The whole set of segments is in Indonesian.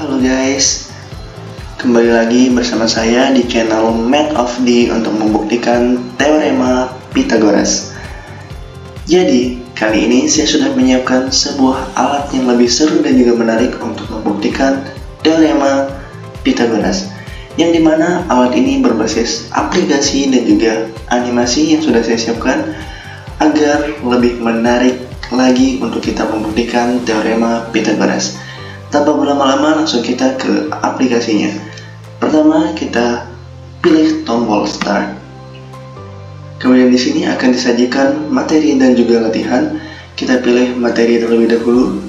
Halo guys, kembali lagi bersama saya di channel Math of D untuk membuktikan teorema Pythagoras. Jadi, kali ini saya sudah menyiapkan sebuah alat yang lebih seru dan juga menarik untuk membuktikan teorema Pythagoras, yang dimana alat ini berbasis aplikasi dan juga animasi yang sudah saya siapkan agar lebih menarik lagi untuk kita membuktikan teorema Pythagoras. Tanpa berlama-lama, langsung kita ke aplikasinya. Pertama, kita pilih tombol Start. Kemudian di sini akan disajikan materi dan juga latihan. Kita pilih materi terlebih dahulu.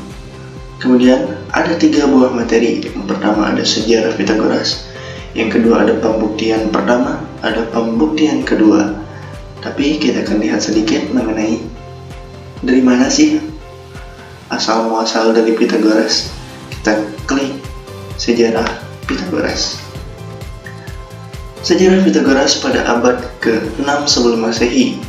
Kemudian ada 3 buah materi. Yang pertama ada sejarah Pythagoras. Yang kedua ada pembuktian pertama, ada pembuktian kedua. Tapi kita akan lihat sedikit mengenai dari mana sih asal muasal dari Pythagoras. Kita klik sejarah Pythagoras. Sejarah Pythagoras pada abad ke-6 sebelum Masehi.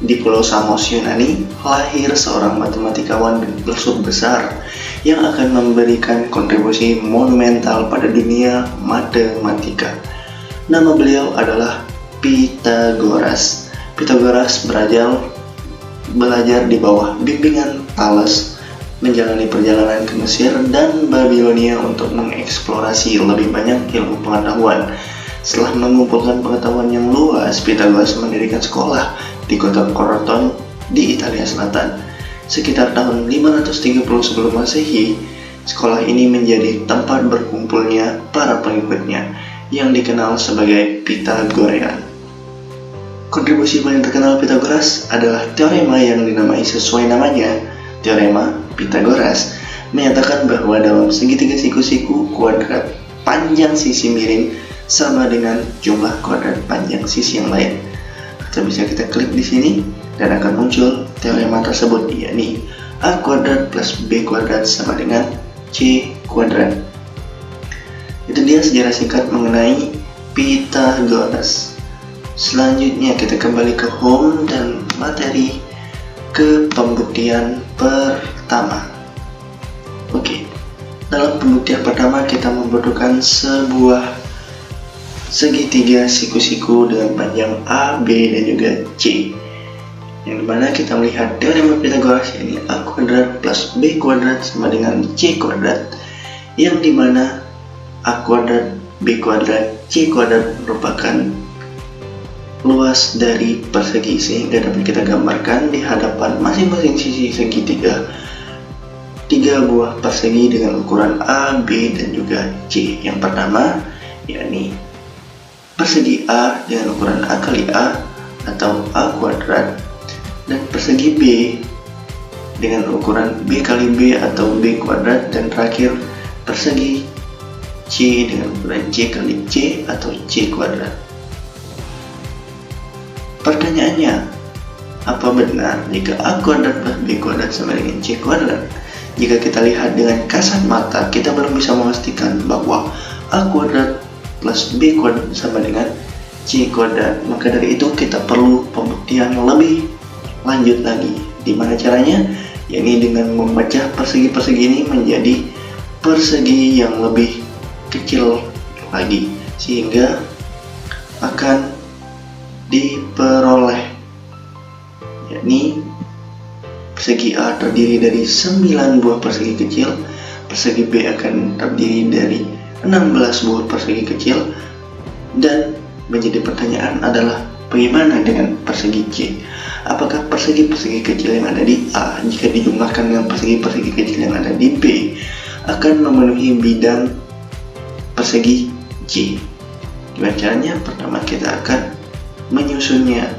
Di Pulau Samos, Yunani, lahir seorang matematikawan dan filsuf besar yang akan memberikan kontribusi monumental pada dunia matematika. Nama beliau adalah Pythagoras. Pythagoras belajar di bawah bimbingan Thales, menjalani perjalanan ke Mesir dan Babilonia untuk mengeksplorasi lebih banyak ilmu pengetahuan. Setelah mengumpulkan pengetahuan yang luas, Pythagoras mendirikan sekolah di kota Kroton di Italia Selatan. Sekitar tahun 530 sebelum Masehi, sekolah ini menjadi tempat berkumpulnya para pengikutnya yang dikenal sebagai Pythagorean. Kontribusi paling terkenal Pythagoras adalah teorema yang dinamai sesuai namanya, teorema Pythagoras, menyatakan bahwa dalam segitiga siku-siku kuadrat panjang sisi miring sama dengan jumlah kuadrat panjang sisi yang lain. Atau bisa kita klik di sini dan akan muncul teorema tersebut, yakni A kuadrat plus B kuadrat sama dengan C kuadrat. Itu dia sejarah singkat mengenai Pythagoras. Selanjutnya kita kembali ke home dan materi, ke pembuktian pertama. Oke, dalam pembuktian pertama kita membutuhkan sebuah segitiga siku-siku dengan panjang A, B, dan juga C, yang dimana kita melihat teorema Pythagoras, yakni A kuadrat plus B kuadrat sama dengan C kuadrat, yang dimana A kuadrat, B kuadrat, C kuadrat merupakan luas dari persegi, sehingga dapat kita gambarkan di hadapan masing-masing sisi segitiga 3 buah persegi dengan ukuran A, B, dan juga C. Yang pertama yakni persegi A dengan ukuran A kali A atau A kuadrat, dan persegi B dengan ukuran B kali B atau B kuadrat, dan terakhir persegi C dengan ukuran C kali C atau C kuadrat. Pertanyaannya, apa benar jika A kuadrat plus B kuadrat sama dengan C kuadrat? Jika kita lihat dengan kasat mata, kita belum bisa memastikan bahwa A kuadrat plus B kuadrat sama dengan C kuadrat. Maka dari itu kita perlu pembuktian lebih lanjut lagi. Dimana caranya? Yakni dengan memecah persegi-persegi ini menjadi persegi yang lebih kecil lagi, sehingga akan diperoleh, yakni persegi A terdiri dari 9 buah persegi kecil, persegi B akan terdiri dari 16 buah persegi kecil, dan menjadi pertanyaan adalah bagaimana dengan persegi C? Apakah persegi-persegi kecil yang ada di A jika dijumlahkan dengan persegi-persegi kecil yang ada di B akan memenuhi bidang persegi C? Gimana caranya? Pertama kita akan menyusunnya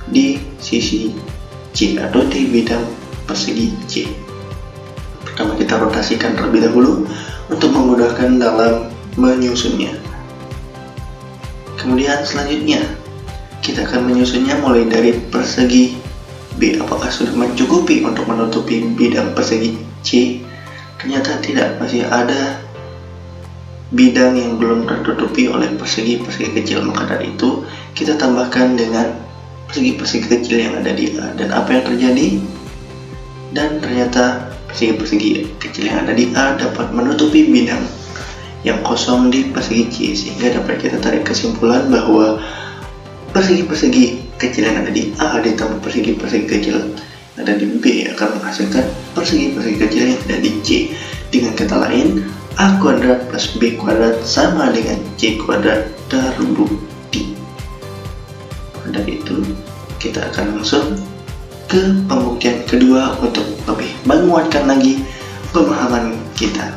di sisi C atau di bidang persegi C. Pertama kita rotasikan terlebih dahulu untuk memudahkan dalam menyusunnya. Kemudian selanjutnya kita akan menyusunnya mulai dari persegi B. Apakah sudah mencukupi untuk menutupi bidang persegi C? Ternyata tidak, masih ada bidang yang belum tertutupi oleh persegi-persegi kecil. Maka dari itu kita tambahkan dengan persegi-persegi kecil yang ada di A. Dan apa yang terjadi? Dan ternyata persegi-persegi kecil yang ada di A dapat menutupi bidang yang kosong di persegi C, sehingga dapat kita tarik kesimpulan bahwa persegi-persegi kecil yang ada di A ditambah persegi-persegi kecil yang ada di B akan menghasilkan persegi-persegi kecil yang ada di C. Dengan kata lain, A kuadrat plus B kuadrat sama dengan C kuadrat terbukti. Dari itu, kita akan langsung ke pembuktian kedua untuk lebih menguatkan lagi pemahaman kita.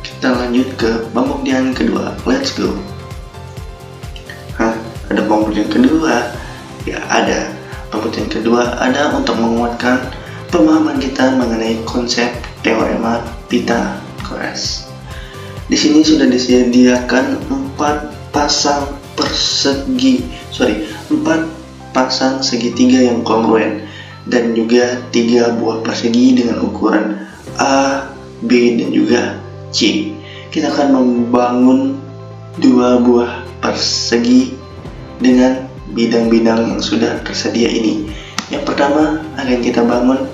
Kita lanjut ke pembuktian kedua. Let's go. Ada pembuktian kedua? Ya, ada. Pembuktian kedua ada untuk menguatkan pemahaman kita mengenai konsep teorema Pythagoras. Di sini sudah disediakan 4 pasang segitiga yang kongruen dan juga 3 buah persegi dengan ukuran A, B, dan juga C. Kita akan membangun 2 buah persegi dengan bidang-bidang yang sudah tersedia ini. Yang pertama akan kita bangun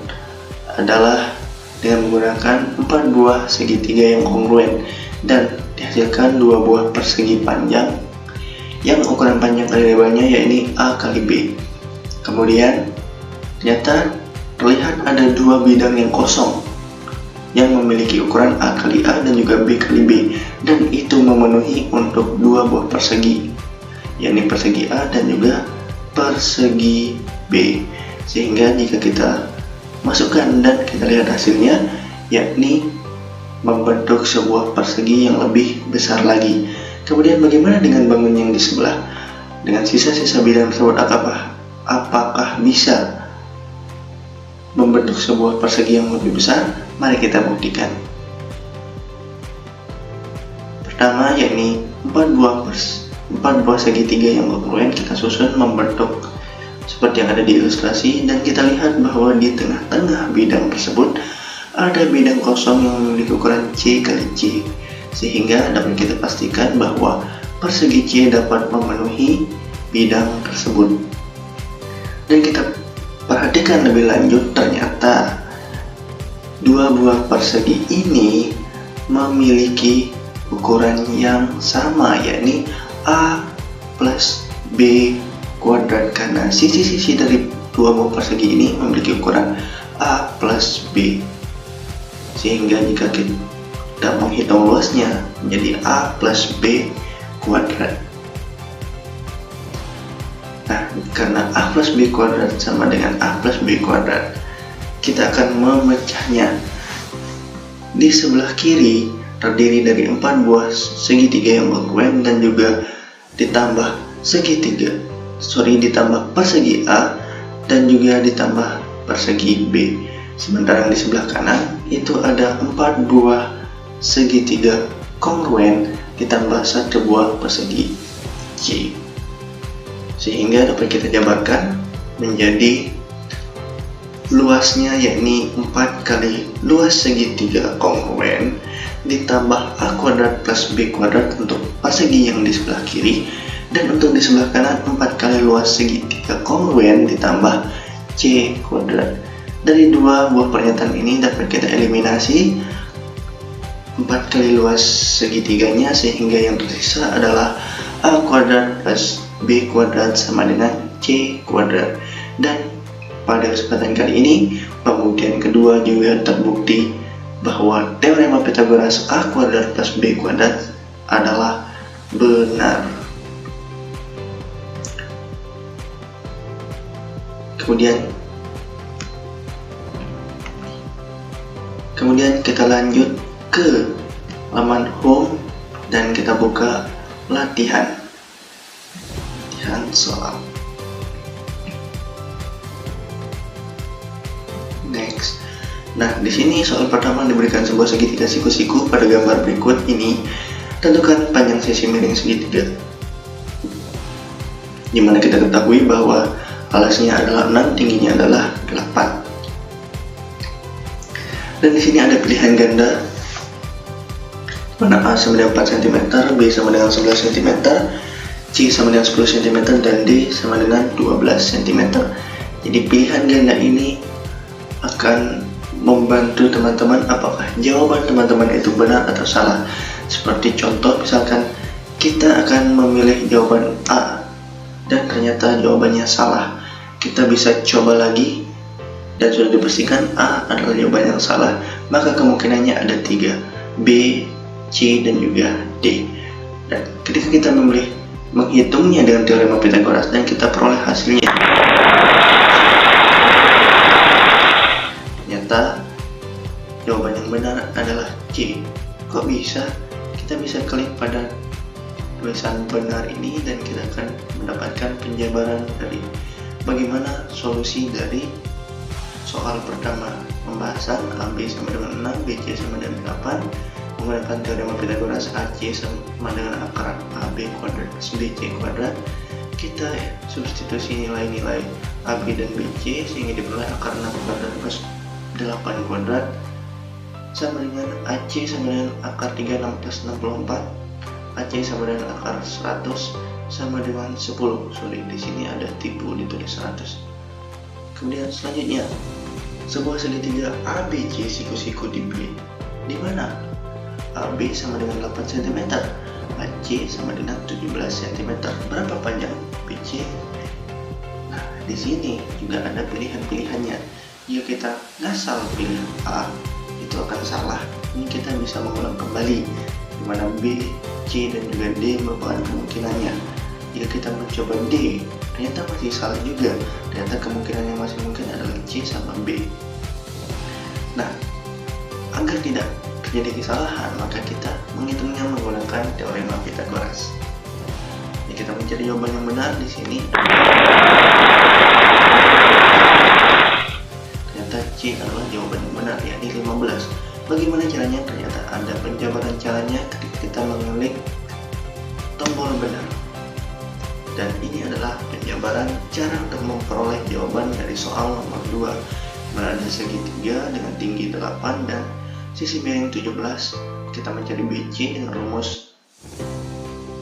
adalah dengan menggunakan 4 buah segitiga yang kongruen dan dihasilkan 2 buah persegi panjang yang ukuran panjang kali lebarnya yakni A kali B. Kemudian ternyata terlihat ada 2 bidang yang kosong yang memiliki ukuran A kali A dan juga B kali B, dan itu memenuhi untuk 2 buah persegi, yakni persegi A dan juga persegi B. Sehingga jika kita masukkan dan kita lihat hasilnya, yakni membentuk sebuah persegi yang lebih besar lagi. Kemudian bagaimana dengan bangun yang di sebelah? Dengan sisa-sisa bidang tersebut apakah bisa membentuk sebuah persegi yang lebih besar? Mari kita buktikan. Pertama yakni 4 buah segitiga yang kongruen kita susun membentuk seperti yang ada di ilustrasi, dan kita lihat bahwa di tengah-tengah bidang tersebut ada bidang kosong yang memiliki ukuran C kali C, sehingga dapat kita pastikan bahwa persegi C dapat memenuhi bidang tersebut. Dan kita perhatikan lebih lanjut, ternyata 2 buah persegi ini memiliki ukuran yang sama, yakni A plus B kuadrat, karena sisi-sisi dari 2 buah persegi ini memiliki ukuran A plus B. Sehingga jika kita menghitung luasnya menjadi A plus B kuadrat. Nah, karena A plus B kuadrat sama dengan A plus B kuadrat, kita akan memecahnya. Di sebelah kiri terdiri dari 4 buah segitiga yang kongruen dan juga ditambah persegi A dan juga ditambah persegi B. Sementara di sebelah kanan itu ada 4 buah segitiga kongruen ditambah 1 buah persegi C, sehingga dapat kita jabarkan menjadi luasnya yakni 4 kali luas segitiga kongruen ditambah A kuadrat plus B kuadrat untuk persegi yang di sebelah kiri, dan untuk di sebelah kanan 4 kali luas segitiga kongruen ditambah C kuadrat. Dari 2 buah pernyataan ini dapat kita eliminasi 4 kali luas segitiganya, sehingga yang tersisa adalah A kuadrat plus B kuadrat sama dengan C kuadrat. Dan pada kesempatan kali ini, pembuktian kedua juga terbukti bahwa teorema Pythagoras A kuadrat plus B kuadrat adalah benar. Kemudian kita lanjut ke halaman home dan kita buka latihan soal. Next. Nah, di sini soal pertama diberikan sebuah segitiga siku-siku pada gambar berikut ini. Tentukan panjang sisi miring segitiga. Dimana kita ketahui bahwa alasnya adalah 6, tingginya adalah 8. Dan di sini ada pilihan ganda, mana A sama dengan 4 cm, B sama dengan 11 cm, C sama dengan 10 cm dan D sama dengan 12 cm. Jadi pilihan ganda ini akan membantu teman-teman apakah jawaban teman-teman itu benar atau salah. Seperti contoh misalkan kita akan memilih jawaban A dan ternyata jawabannya salah. Kita bisa coba lagi dan sudah dipastikan A adalah jawaban yang salah, maka kemungkinannya ada 3, B, C, dan juga D. Dan ketika kita menghitungnya dengan teorema Pythagoras dan kita peroleh hasilnya, ternyata jawaban yang benar adalah C. Kok bisa? Kita bisa klik pada tulisan benar ini dan kita akan mendapatkan penjabaran dari bagaimana solusi dari soal pertama. Pembahasan AB sama dengan 6, BC sama dengan 8, menggunakan teorema Pythagoras. AC sama dengan akar AB kuadrat plus BC kuadrat. Kita substitusi nilai-nilai AB dan BC sehingga diperoleh akar 6 kuadrat plus 8 kuadrat sama dengan AC sama dengan akar 36 plus 64. AC sama dengan akar 100 sama dengan 10. Sorry, di sini ada tipu ditulis 100. Kemudian selanjutnya, sebuah segitiga ABC siku-siku di B. Di mana? AB sama dengan 8 cm, AC sama dengan 17 cm. Berapa panjang BC? Nah, di sini juga ada pilihan-pilihannya. Jika kita ngasal pilih A, itu akan salah. Ini kita bisa mengulang kembali, di mana B, C, dan juga D merupakan kemungkinannya. Jika kita mencoba D, ternyata masih salah juga. Ternyata kemungkinan yang masih mungkin adalah C sama B. Nah, agar tidak terjadi kesalahan, maka kita menghitungnya menggunakan teorema Pythagoras. Jadi kita mencari jawaban yang benar di sini. Ternyata C adalah jawaban yang benar, yakni 15. Bagaimana caranya? Ternyata ada penjabaran caranya ketika kita mengklik tombol benar. Dan ini adalah penjabaran cara untuk memperoleh jawaban dari soal nomor 2. Berada segitiga dengan tinggi 8 dan sisi miring 17. Kita mencari BC dengan rumus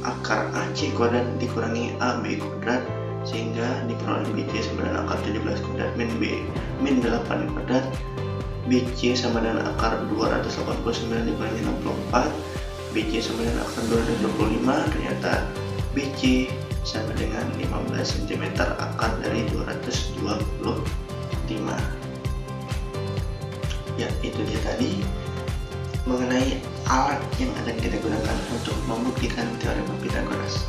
akar AC kuadrat dikurangi AB kuadrat sehingga diperoleh BC sama dengan akar 17 kuadrat min B min 8 kuadrat. BC sama dengan akar 289 dikurangi 64. BC sama dengan akar 225. Ternyata BC sama dengan 15 cm akar dari 225. Ya, itu dia tadi mengenai alat yang akan kita gunakan untuk membuktikan teorema Pythagoras.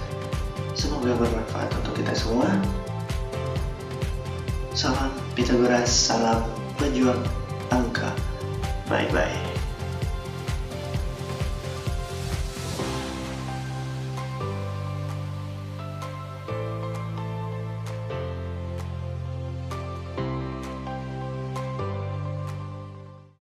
Semoga bermanfaat untuk kita semua. Salam Pythagoras, salam pejuang angka. Bye-bye.